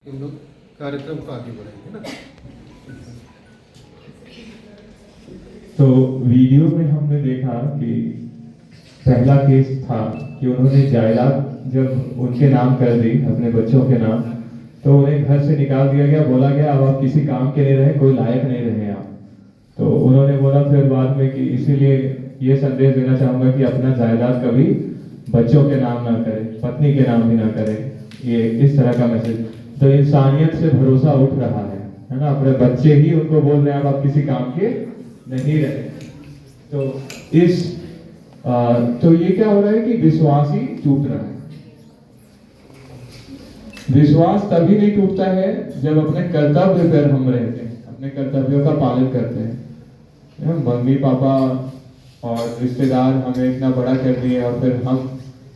हम लोग कार्यक्रम को आगे बढ़ाएंगे ना। तो वीडियो में हमने देखा कि पहला केस था कि उन्होंने जायदाद जब उनके नाम कर दी अपने बच्चों के नाम, तो उन्हें घर से निकाल दिया गया, बोला गया अब आप किसी काम के नहीं रहे, कोई लायक नहीं रहे आप। तो उन्होंने बोला फिर बाद में कि इसीलिए ये संदेश देना चाहूंगा कि अपना जायदाद कभी बच्चों के नाम ना करें, पत्नी के नाम भी ना करें। ये इस तरह का मैसेज। तो इंसानियत से भरोसा उठ रहा है ना। अपने बच्चे ही उनको बोल रहे हैं अब आप किसी काम के नहीं रहे। तो ये क्या हो रहा है कि विश्वास ही टूट रहा है। विश्वास तभी नहीं टूटता है जब अपने कर्तव्य पर हम रहते हैं, अपने कर्तव्यों का पालन करते हैं। मम्मी पापा और रिश्तेदार हमें इतना बड़ा कर दिए और फिर हम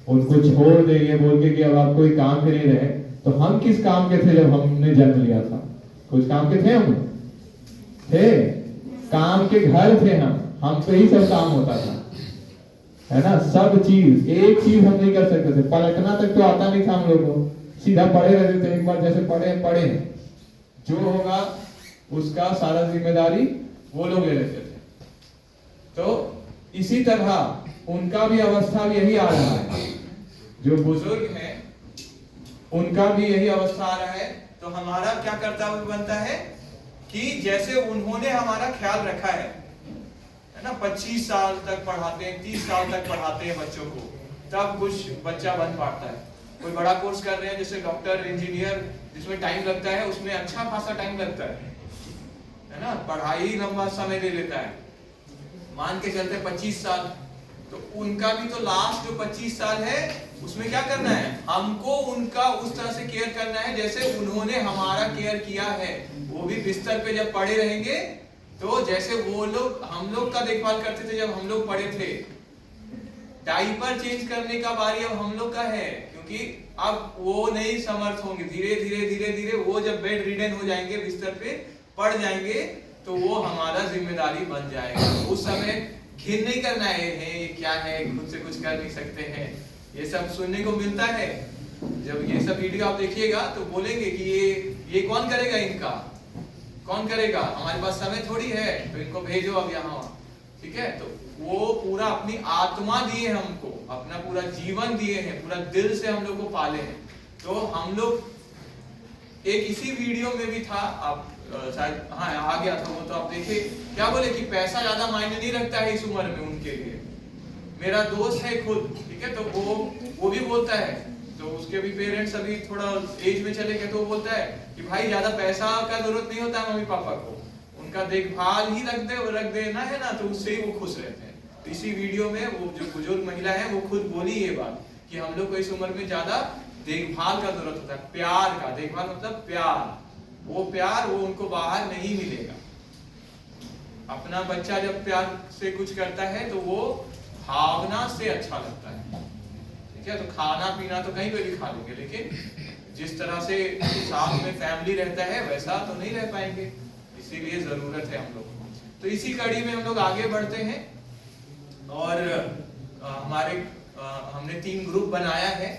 उनको छोड़ देंगे बोल के कि अब आप कोई काम के नहीं रहे। तो हम किस काम के थे जब हमने जन्म लिया था? कुछ काम के थे हम? थे? काम के घर थे हम पे ही सब काम होता था, है ना। सब चीज, एक चीज हम नहीं कर सकते थे। पलटना तक तो आता नहीं था हम लोग को, सीधा पड़े रहते थे। एक बार जैसे पड़े जो होगा उसका सारा जिम्मेदारी वो लोग ले लेते थे। तो इसी तरह उनका भी अवस्था भी यही आ रहा है। जो बुजुर्ग हैं उनका भी यही अवस्था आ रहा है। तो हमारा क्या कर्तव्य बनता है कि जैसे उन्होंने हमारा ख्याल रखा है ना। 25 साल तक पढ़ाते हैं, 30 साल तक पढ़ाते हैं बच्चों को, तब कुछ बच्चा बन पाता है। कोई बड़ा कोर्स कर रहे हैं जैसे डॉक्टर, इंजीनियर, जिसमें टाइम लगता है, उसमें अच्छा खासा टाइम लगता है ना। पढ़ाई लंबा समय ले लेता है, मान के चलते 25 साल। तो उनका भी तो लास्ट जो 25 साल है उसमें क्या करना है? हमको उनका उस तरह से केयर करना है जैसे उन्होंने हमारा केयर किया है। वो भी बिस्तर पे जब पड़े रहेंगे तो जैसे वो लोग हम लोग का देखभाल करते थे जब हम लोग पड़े थे। डायपर चेंज करने का बारी अब हम लोग का है, क्योंकि अब वो नहीं समर्थ होंगे। धीरे धीरे वो जब बेड रिडन हो जाएंगे, बिस्तर पे पड़ जाएंगे, तो वो हमारा जिम्मेदारी बन जाएगा। उस समय घिन नहीं करना है ये क्या है, खुद से कुछ कर नहीं सकते हैं, ये सब सुनने को मिलता है। जब ये सब वीडियो आप देखिएगा तो बोलेंगे कि ये कौन करेगा, इनका कौन करेगा, हमारे पास समय थोड़ी है, तो इनको भेजो अब यहाँ। ठीक है, तो वो पूरा अपनी आत्मा दिए हमको, अपना पूरा जीवन दिए हैं, पूरा दिल से हम लोग को पाले हैं। तो हम लोग एक इसी वीडियो में भी था, आप शायद हाँ आ गया था वो, तो आप देखिए क्या बोले कि पैसा ज्यादा मायने नहीं रखता है इस उम्र में उनके लिए। मेरा दोस्त है खुद, ठीक है, तो वो भी बोलता है, तो उसके भी पेरेंट्स अभी थोड़ा एज में चले गए, तो वो बोलता है कि भाई ज्यादा पैसा का जरूरत नहीं होता है मम्मी पापा को, उनका देखभाल ही रख देना है ना, तो उससे ही वो खुश रहते हैं। तो इसी वीडियो में वो जो बुजुर्ग महिला है वो खुद बोली ये बात कि हम लोग को इस उम्र में ज्यादा देखभाल का जरूरत होता है, प्यार का। देखभाल मतलब प्यार, वो प्यार वो उनको बाहर नहीं मिलेगा। अपना बच्चा जब प्यार से कुछ करता है तो वो भावना से अच्छा लगता है। ठीक है, तो खाना पीना तो कहीं पे भी खा लेंगे, लेकिन जिस तरह से साथ में फैमिली रहता है वैसा तो नहीं रह पाएंगे, इसीलिए जरूरत है हम लोग को। तो इसी कड़ी में हम लोग आगे बढ़ते हैं और हमने 3 ग्रुप बनाया है,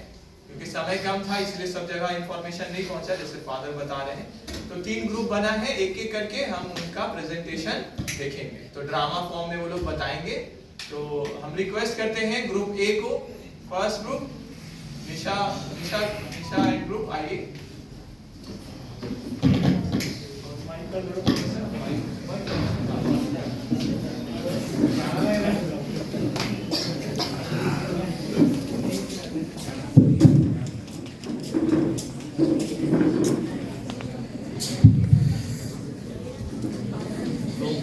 क्योंकि समय कम था इसलिए सब जगह इंफॉर्मेशन नहीं पहुंचा, जैसे फादर बता रहे हैं। तो 3 ग्रुप बना है, एक एक करके हम उनका प्रेजेंटेशन देखेंगे। तो ड्रामा फॉर्म में वो लोग बताएंगे। तो हम रिक्वेस्ट करते हैं ग्रुप ए को, first group Nisha and group, आइए।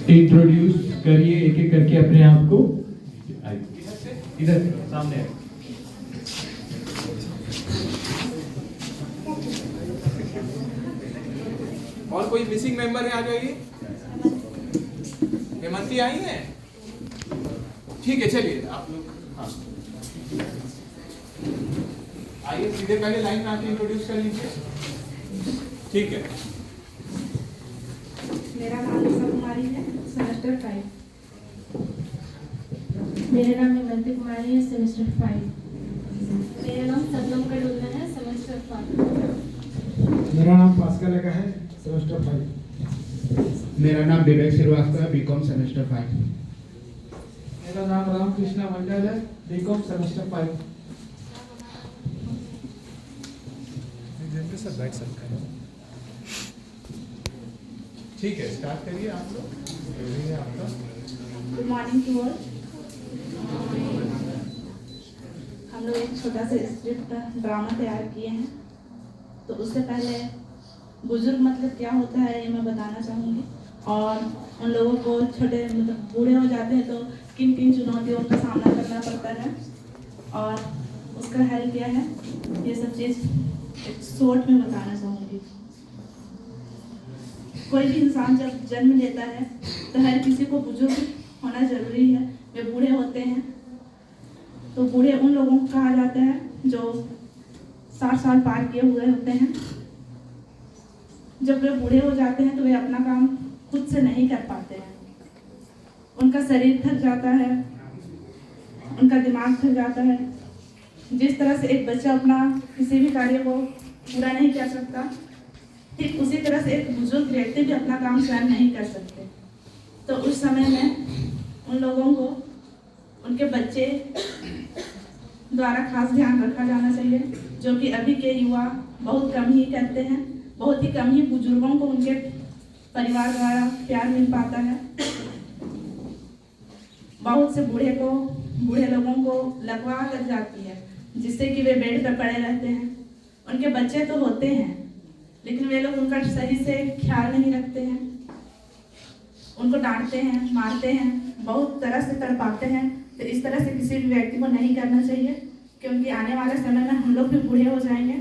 इंट्रोड्यूस करिए एक एक करके अपने आप को। इधर सामने है। और कोई मिसिंग मेंबर है? आ जाइए। हेमंती आई है? ठीक है, चलिए आप लोग। हाँ आइए, सीधे पहले लाइन में आके इंट्रोड्यूस कर लीजिए। ठीक है। मेरा नाम निशा कुमारी है, सेमेस्टर 5। मेरा नाम हेमंती कुमारी है, सेमेस्टर 5। मेरा नाम सदनम कडुल्ला है, सेमेस्टर 5। मेरा नाम पास्कल का है, सेमेस्टर 5। मेरा नाम विवेक श्रीवास्तव, बीकॉम सेमेस्टर 5। मेरा नाम रामकृष्ण मंडल है, बीकॉम सेमेस्टर 5। सर बैठ सकते हैं। ठीक है, स्टार्ट करिए आप लोग। है आपका। Good morning to all. हम लोग एक छोटा सा स्क्रिप्ट ड्रामा तैयार किए हैं। तो उससे पहले बुजुर्ग मतलब क्या होता है ये मैं बताना चाहूँगी, और उन लोगों को छोटे मतलब बूढ़े हो जाते हैं तो किन किन चुनौतियों का सामना करना पड़ता है और उसका हल क्या है, ये सब चीज़ एक शॉर्ट में बताना चाहूँगी। कोई भी इंसान जब जन्म लेता है तो हर किसी को बुजुर्ग होना जरूरी है। वे बूढ़े होते हैं तो बूढ़े उन लोगों को कहा जाता है जो 60 साल पार किए हुए होते हैं। जब वे बूढ़े हो जाते हैं तो वे अपना काम खुद से नहीं कर पाते हैं। उनका शरीर थक जाता है, उनका दिमाग थक जाता है। जिस तरह से एक बच्चा अपना किसी भी कार्य को पूरा नहीं कर सकता, ठीक उसी तरह से एक बुजुर्ग व्यक्ति भी अपना काम स्वयं नहीं कर सकते। तो उस समय में उन लोगों को उनके बच्चे द्वारा खास ध्यान रखा जाना चाहिए, जो कि अभी के युवा बहुत कम ही करते हैं। बहुत ही कम ही बुजुर्गों को उनके परिवार द्वारा प्यार मिल पाता है। बहुत से बूढ़े लोगों को लगवा लग जाती है, जिससे कि वे बेड पर पड़े रहते हैं। उनके बच्चे तो होते हैं लेकिन वे लोग उनका सही से ख्याल नहीं रखते हैं, उनको डांटते हैं, मारते हैं, बहुत तरह से तड़पाते हैं। तो इस तरह से किसी भी व्यक्ति को नहीं करना चाहिए, क्योंकि आने वाले समय में हम लोग भी बूढ़े हो जाएंगे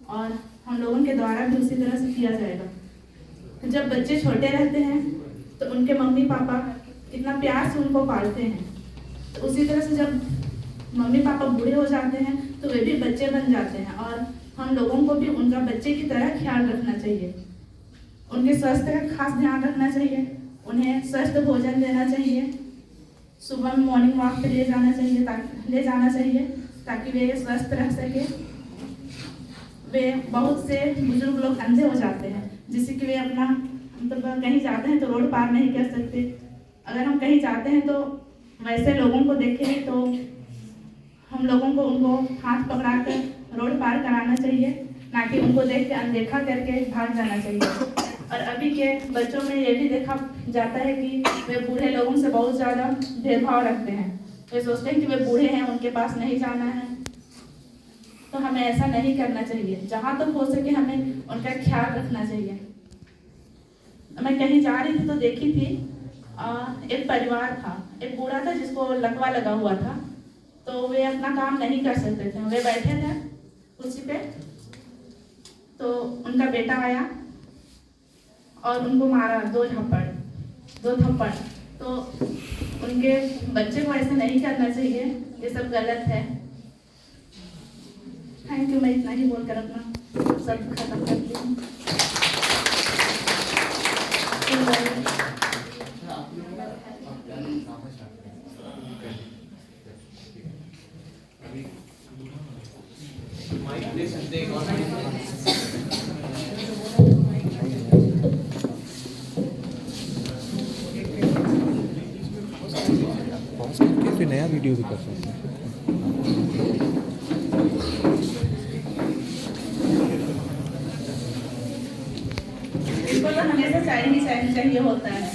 और हम लोगों के द्वारा भी उसी तरह से किया जाएगा। जब बच्चे छोटे रहते हैं तो उनके मम्मी पापा कितना प्यार से उनको पालते हैं, तो उसी तरह से जब मम्मी पापा बूढ़े हो जाते हैं तो वे भी बच्चे बन जाते हैं और हम लोगों को भी उनका बच्चे की तरह ख्याल रखना चाहिए। उनके स्वास्थ्य का खास ध्यान रखना चाहिए, उन्हें स्वस्थ भोजन देना चाहिए, सुबह में मॉर्निंग वॉक पे ले जाना चाहिए ताकि वे स्वस्थ रह सके। वे बहुत से बुजुर्ग लोग अंधे हो जाते हैं, जिससे कि वे अपना मतलब कहीं जाते हैं तो रोड पार नहीं कर सकते। अगर हम कहीं जाते हैं तो वैसे लोगों को देखें तो हम लोगों को उनको हाथ पकड़ाकर रोड पार कराना चाहिए, ना कि उनको देख के अनदेखा करके भाग जाना चाहिए। और अभी के बच्चों में ये भी देखा जाता है कि वे बूढ़े लोगों से बहुत ज़्यादा भेदभाव रखते हैं। वे सोचते हैं कि वे बूढ़े हैं, उनके पास नहीं जाना है। तो हमें ऐसा नहीं करना चाहिए। जहाँ तक हो सके हमें उनका ख्याल रखना चाहिए। मैं कहीं जा रही थी तो देखी थी एक परिवार था, एक बूढ़ा था जिसको लकवा लगा हुआ था। तो वे अपना काम नहीं कर सकते थे, वे बैठे थे कुर्सी पे। तो उनका बेटा आया और उनको मारा 2 थप्पड़। तो उनके बच्चे को ऐसा नहीं करना चाहिए, ये सब गलत है। Thank you. मैं इतना ही बोलकर अपना सब खत्म करती हूँ। पॉज करके फिर नया वीडियो भी कर सकते हैं। इसको तो हमेशा चाहिए होता है।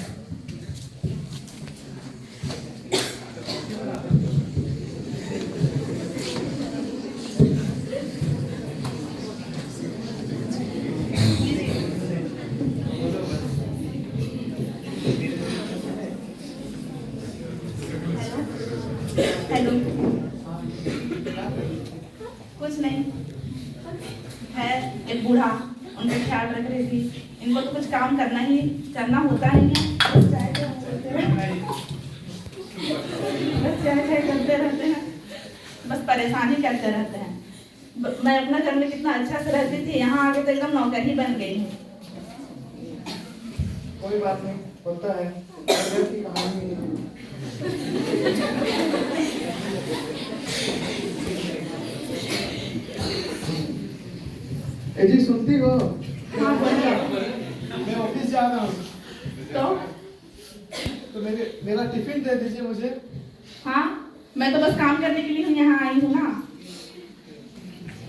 हेलो, कुछ नहीं है। एक बूढ़ा उनका ख्याल रख रही थी। इनको तो कुछ काम करना होता नहीं है, बस चाय करते रहते हैं, बस परेशानी करते रहते हैं। मैं अपना घर में कितना अच्छा से रहती थी, यहाँ आके तो एकदम नौकर ही बन गई हूँ। कोई बात नहीं, होता है, की कहानी है। ए जी सुनती हो? हाँ बोलिए। मैं ऑफिस जा रहा हूँ, तो मेरा टिफिन दे दीजिए मुझे। हाँ, मैं तो बस काम करने के लिए हूँ, यहाँ आई हूँ ना।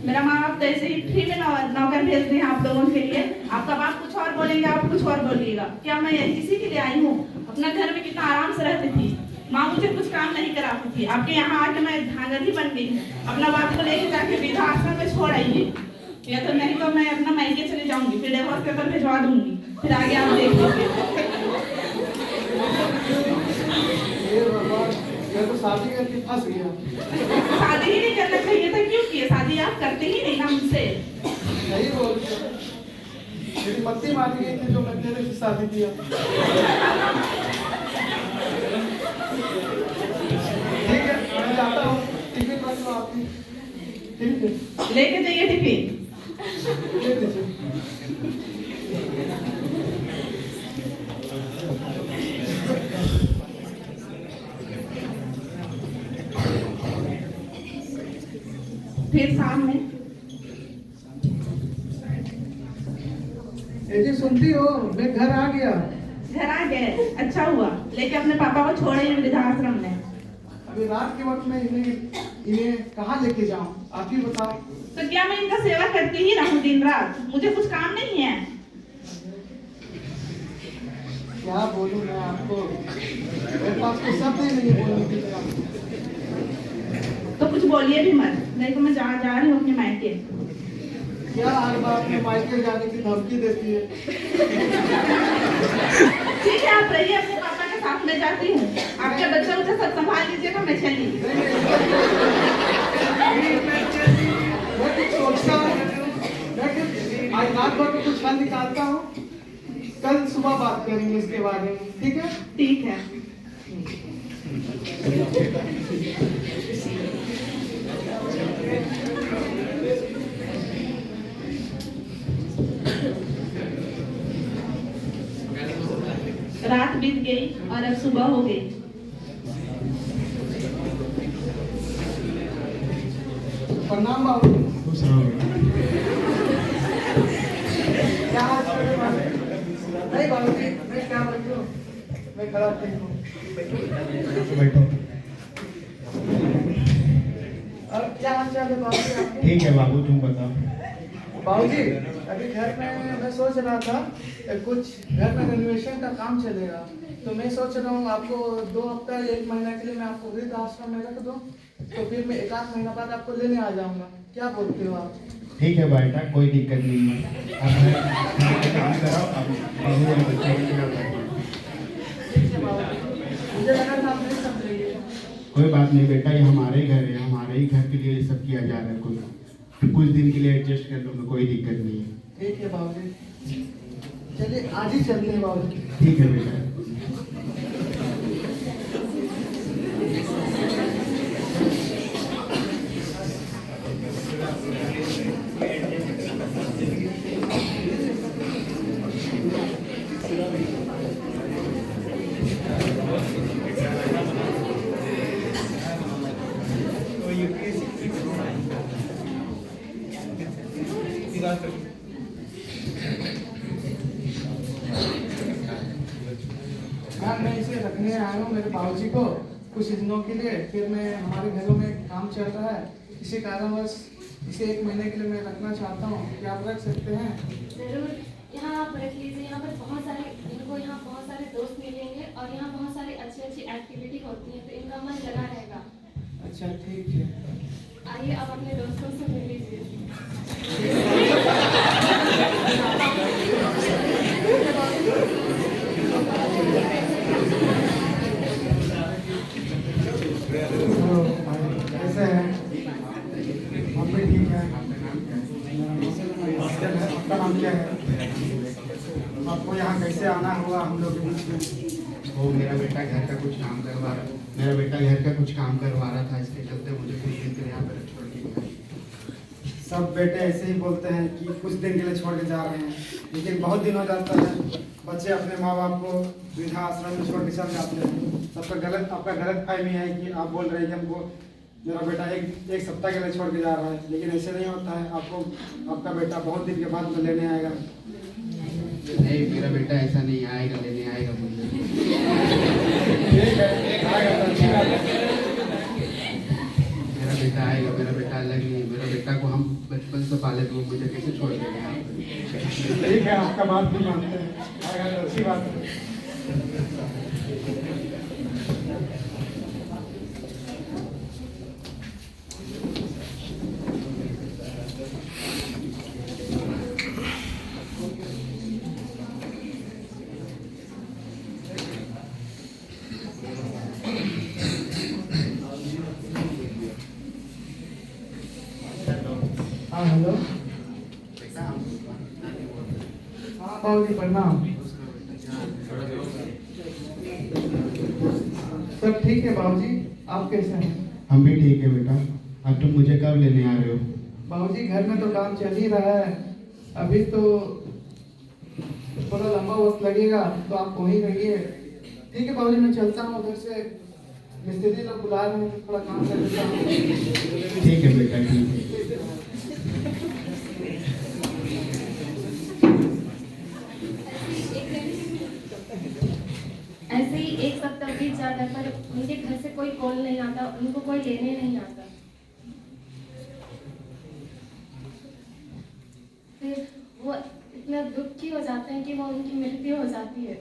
मेरा माँ बाप तो ऐसे ही फ्री में नौकर भेज रहे हैं आप लोगों के लिए। आपका बाप कुछ और बोलेंगे, आप कुछ और बोलिएगा। क्या मैं इसी के लिए आई हूँ? अपना घर में कितना आराम से रहती थी, माँ मुझे कुछ काम नहीं कराती थी। आपके यहाँ आके मैं धांगड़ ही बन गई। अपना बाप को लेके जाके वृद्धा आश्रम में छोड़ आइए, या तो नहीं तो मैं अपना मायके चले जाऊंगी, फिर डिवोर्स पेपर भिजवा दूंगी, फिर आगे आप देख लीजिए। मैं तो शादी करके फंस गया। शादी ही नहीं करना चाहिए था, क्यों किए? शादी आप करते ही नहीं ना मुझसे। नहीं बोल, मेरी मत्ती मारी गई थी जो मैं तेरे से शादी किया। ठीक है, मैं जाता हूँ, टिफिन रख लो आपकी। ठीक है, लेके जाइए टिफिन। दे दीजिए। फिर शाम में ए जी सुनती हो? मैं घर आ गया। घर आ गए, अच्छा हुआ। लेके अपने पापा को छोड़े वृद्धाश्रम में। अभी रात के वक्त में इन्हें कहाँ लेके जाऊँ, आप ही बताओ। तो क्या मैं इनका सेवा करती ही रहूं दिन रात? मुझे कुछ काम नहीं है। क्या बोलूं मैं आपको, मेरे पास कोई शब्द ही नहीं है बोलने के लिए आपको। तो कुछ बोलिए भी मत, नहीं तो मैं जा रही हूँ अपने मायके। क्या हर बार अपने मायके जाने की धमकी देती है? ठीक है, आप रहिए, अपने पापा के साथ में जाती हूँ। आपके बच्चे मुझे सब संभाल लीजिएगा, मैं चली। मैं कुछ सोचता हूँ, मैं आज रात भर में कुछ हल निकालता हूँ, कल सुबह बात करेंगे इसके बारे में, ठीक है? ठीक है। रात बीत गई और अब सुबह हो गई। प्रणाम बाबू। क्या हाल चाल है बाबू? नहीं बाबू जी, मैं क्या बोलूं, मैं खड़ा ठीक हूँ। बैठो। और क्या हाल चाल है बाबू जी आपके? ठीक है बाबू, तुम बताओ। बाबू जी, अभी घर में मैं सोच रहा था कुछ घर में रेनोवेशन का काम चलेगा, तो मैं सोच रहा हूँ आपको 2 हफ्ता 1 महीना के लिए मैं आपको वृद्ध आश्रम में रख दूँ, तो फिर मैं 1 आध महीना बाद आपको लेने आ जाऊँगा। क्या बोलते हो आप? ठीक है बेटा, कोई दिक्कत नहीं है। अब काम कराओ, अब बाबू और बच्चे की फिक्र करो। ठीक है बाबू जी, मुझे लगा था आप नहीं समझेंगे। कोई बात नहीं बेटा, ये हमारे घर है, हमारे ही घर के लिए ये सब किया जा रहा है। कुछ दिन के लिए एडजस्ट कर लूँगा, कोई दिक्कत नहीं है। ठीक है बाबू जी, चलिए आज ही चलते हैं बाबू जी। ठीक है बेटा। हाँ, मैं इसे रखने आया हूँ मेरे बाबूजी को कुछ दिनों के लिए, फिर मैं हमारे घरों में काम चल रहा है, इसी कारणवश इसे 1 महीने के लिए मैं रखना चाहता हूँ। क्या आप रख सकते हैं? जरूर, यहाँ आप रख लीजिए। यहाँ पर बहुत सारे इनको यहाँ बहुत सारे दोस्त मिलेंगे और यहाँ बहुत सारी अच्छी अच्छी एक्टिविटी होती है, तो इनका मन लगा रहेगा। अच्छा ठीक है। आइए अब अपने दोस्तों से मिल लीजिए। कैसे हैं? हम भी ठीक हैं। आपका नाम क्या है? आपको यहाँ कैसे आना हुआ हम लोग के बीच में? वो मेरा बेटा घर का कुछ काम करवा रहा था, इसके चलते मुझे कुछ दिन के लिए यहाँ पर छोड़ के गया। सब बेटे ऐसे ही बोलते हैं कि कुछ दिन के लिए छोड़ के जा रहे हैं, लेकिन बहुत दिन हो जाता है बच्चे अपने माँ बाप को वृद्धा आश्रम में छोड़ के चल जाते हैं। आपका गलत फहमी है कि आप बोल रहे हैं कि हमको मेरा बेटा एक सप्ताह के लिए छोड़ के जा रहा है, लेकिन ऐसे नहीं होता है। आपको आपका बेटा बहुत दिन के बाद में लेने आएगा। नहीं, मेरा बेटा ऐसा नहीं आएगा, लेने आएगा मुझे। ठीक है, आएगा तो अच्छी बात है। मेरा बेटा आएगा, मेरा बेटा अलग नहीं है। मेरा बेटा को हम बचपन से पाले, तो मुझे कैसे छोड़ देंगे आप? ठीक है, आपका बात भी मानते हैं, आएगा तो अच्छी बात है। हाँ हेलो। हाँ बाबूजी प्रणाम। सब ठीक है बाबूजी, आप कैसे हैं? हम भी ठीक है बेटा। अब तुम मुझे कब लेने आ रहे हो? बाबूजी घर में तो काम चल ही रहा है, अभी तो थोड़ा लंबा वक्त लगेगा, तो आप वहीं रहिए। ठीक है बाबूजी, मैं चलता हूँ, उधर से मिस्त्री लोग बुला रहे हैं, तो थोड़ा काम कर लेता हूँ। ठीक है बेटा, ठीक है। ऐसे ही एक सप्ताह बीत जाता है, पर उनके घर से कोई कॉल नहीं आता, उनको कोई लेने नहीं आता। फिर वो इतना दुखी हो जाते हैं कि वो उनकी मृत्यु हो जाती है।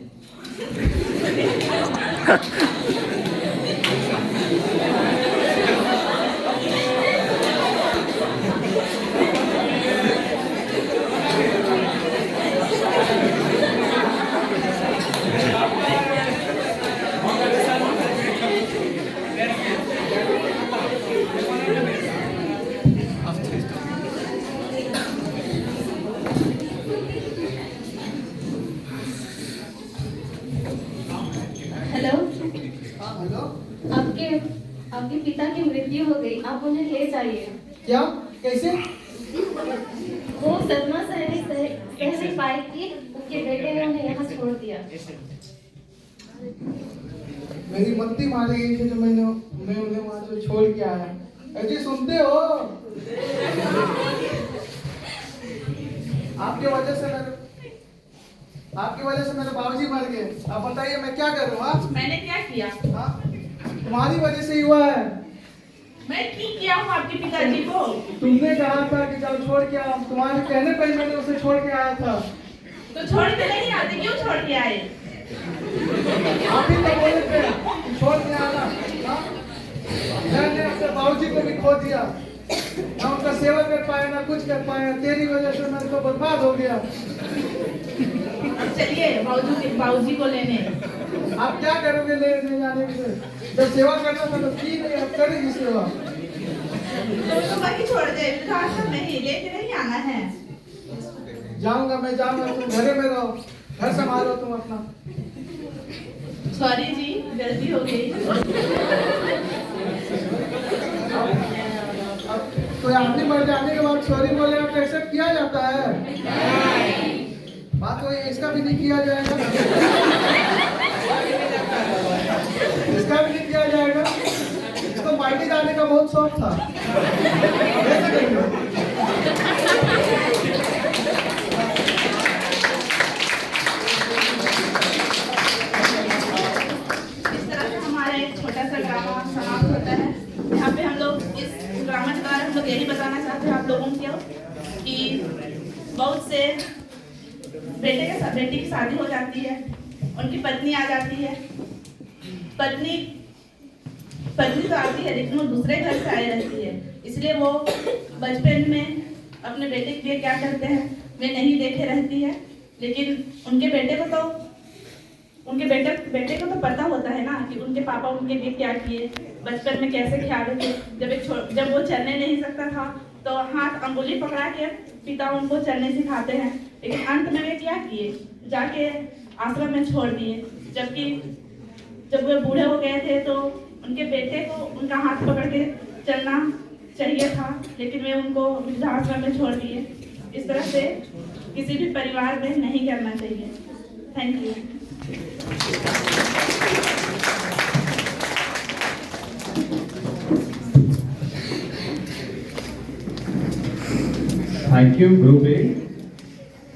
हेलो, हाँ हेलो। आपके पिता की मृत्यु हो गई, आप उन्हें ले जाइए। क्या? कैसे? वो सदमा सह नहीं पाए कि उनके बेटे ने उन्हें यहाँ छोड़ दिया। मेरी मत्ती मारी गई थी, जो मैं उन्हें वहाँ से छोड़ के आया। ऐसे सुनते हो? आपकी वजह से मेरे बाबूजी मर गए। आप बताइए मैं क्या करूँ? हाँ, मैंने क्या किया? हाँ, तुम्हारी वजह से ही हुआ है। मैं ठीक किया हूँ आपके पिताजी को। तुमने कहा था कि चल छोड़ के आओ, तुम्हारे कहने पर मैंने उसे छोड़ के आया था। तो छोड़ के नहीं आते, क्यों छोड़ के आए? आप ही तो बोले थे कि छोड़ के आना। हाँ? मैंने अपने बाबूजी को भी खो दिया, ना उनका सेवा कर पाया, ना कुछ कर पाया। तेरी वजह से मेरे को बर्बाद हो गया। अब चलिए बाबूजी को लेने। आप क्या करोगे ले जाने से? जब सेवा करना था तो की नहीं, अब करेगी सेवा। तो वही छोड़ दे, आश्रम में ही लेके नहीं आना है। जाऊंगा, मैं जाऊंगा, तुम घरे में रहो, घर संभालो तुम अपना। सॉरी जी, गलती हो गई। अब कोई आदमी मर जाने के बाद सॉरी बोले तो एक्सेप्ट किया जाता है? बात वही, इसका भी नहीं किया जाएगा, इसका भी नहीं किया जाएगा। इसको पार्टी जाने का बहुत शौक था। इस तरह से हमारा एक छोटा सा ड्रामा समाप्त होता है। यहाँ पे हम लोग इस ड्रामा के द्वारा हम लोग यही बताना चाहते हैं आप लोगों को कि बहुत से बेटी की शादी हो जाती है, उनकी पत्नी आ जाती है। पत्नी तो आती है, लेकिन वो दूसरे घर से आई रहती है, इसलिए वो बचपन में अपने बेटे के लिए क्या करते हैं वे नहीं देखे रहती है। लेकिन उनके बेटे को तो पता होता है ना कि उनके पापा उनके लिए क्या किए, बचपन में कैसे ख्याल रखे। जब वो चलने नहीं सकता था तो हाथ अंगुली पकड़ा के पिता उनको चलने सिखाते हैं, लेकिन अंत में वे क्या किए, जाके आश्रम में छोड़ दिए। जबकि जब वे बूढ़े हो गए थे तो उनके बेटे को उनका हाथ पकड़ के चलना चाहिए था, लेकिन वे उनको वृद्धाश्रम में छोड़ दिए। इस तरह से किसी भी परिवार में नहीं करना चाहिए। Thank you. Thank you group A,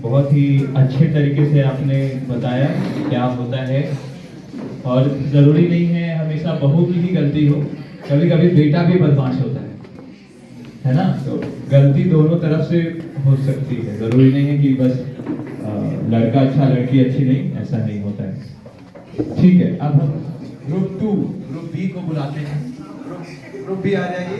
बहुत ही अच्छे तरीके से आपने बताया क्या होता है। और ज़रूरी नहीं है हमेशा बहू की ही गलती हो, कभी कभी बेटा भी बदमाश होता है ना। तो गलती दोनों तरफ से हो सकती है, ज़रूरी नहीं है कि बस लड़का अच्छा लड़की अच्छी नहीं, ऐसा नहीं होता है। ठीक है, अब हम ग्रुप 2 ग्रुप बी को बुलाते हैं। ग्रुप बी आ जाइए।